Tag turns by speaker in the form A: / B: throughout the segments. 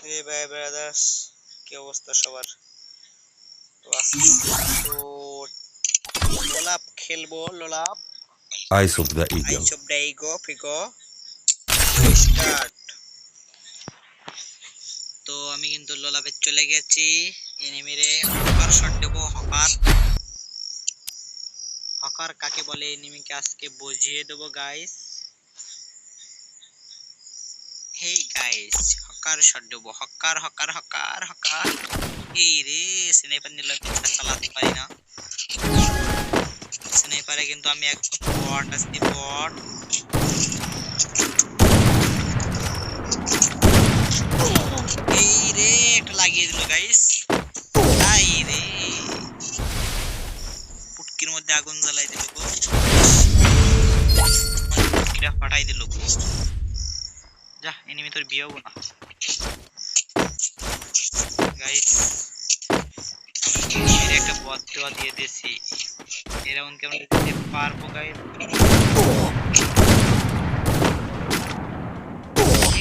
A: হে ভাই ব্রাদার্স, কি অবস্থা সবার? তো আজকে তো লোলাপ খেলবো। লোলাপ
B: Eyes of the Eagle.
A: Eyes of the ইগো ফিগো স্টার্ট। তো আমি কিন্তু লোলাপে চলে গেছি। এনিমিরে হকার শট দেবো। হকার হকার কাকে বলে এনিমিকে আজকে বুঝিয়ে দেবো guys. Hey guys, hawker shot দেবো। Hawker hawker hawker hawker. এই রে, স্নাইপার নিলাম, চালাতে পারি না। স্নাইপারে কিন্তু আমি একদম বট আছি, বট। এই রে, একটা লাগিয়ে দিল গাইস। তাই রে, পুটকির মধ্যে আগুন জ্বালাই দিল গো, পুটকিটা ফাটাই দিল গো। যা, এনিমি তোর বিয়ে হবো না গাইস। আমি একটা বদ দেওয়া দিয়ে দিয়েছি। এরাউন্ড কেমন দিতে পারবো গাইস?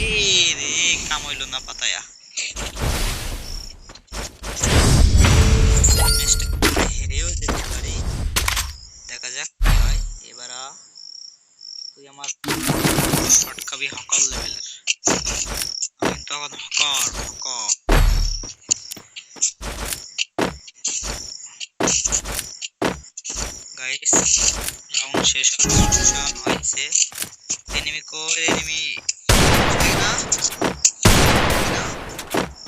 A: এই রে, কাম হইলো না পাতায়া। হেরেও যেতে পারি, দেখা যাক কি হয়। এবার তুই আমার শর্ট খাবি হকার লেভেলের। আমি তো এখন হকার হকার। গাইস, রাউন্ড শেষ হয়েছে। এনিমি কই? এনিমি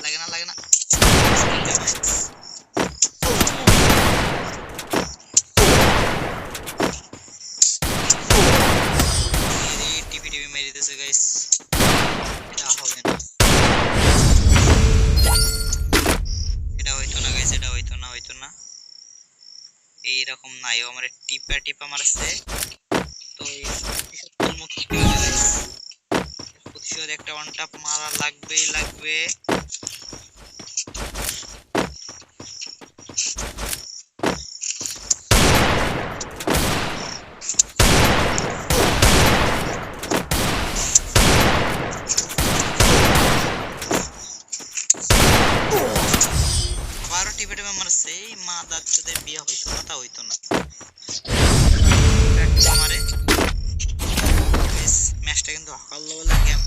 A: লাগে না লাগে না। টিপি টিপি মেরে দিতেছে গাইস, এটা হবে না, এটা হইতো না গাইস, এটা হইতো না, হইতো না। এইরকম নাই, ও আমার টিপা টিপা মারছে। তো প্রতিশোধ একটা ওয়ান ট্যাপ মারা লাগবেই লাগবে। আবারও টিপে টিপে মারছে। এই মা দাদাদের বিয়ে হইতো না, তা হইতো না। আমারে ম্যাচটা কিন্তু হকার লেভেলের গেম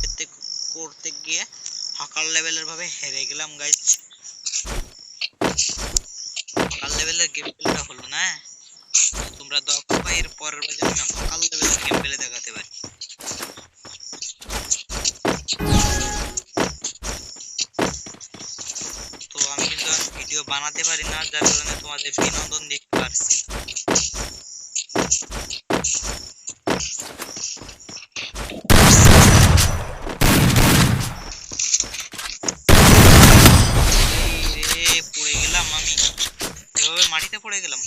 A: করতে গিয়ে হকার লেভেলের ভাবে হেরে গেলাম গাইস। হকার লেভেলের গেম প্লেটা হলো না। তোমরা দেখো ভাই, এর পরের বার যেন আমি হকার লেভেলের গেম প্লে দেখাতে পারি। তো আমি কিন্তু আর ভিডিও বানাতে পারি না, যার কারণে তোমাদের বিনোদন দিতে পারছি। পড়ে গেলাম আমি, এভাবে মাটিতে পড়ে গেলাম।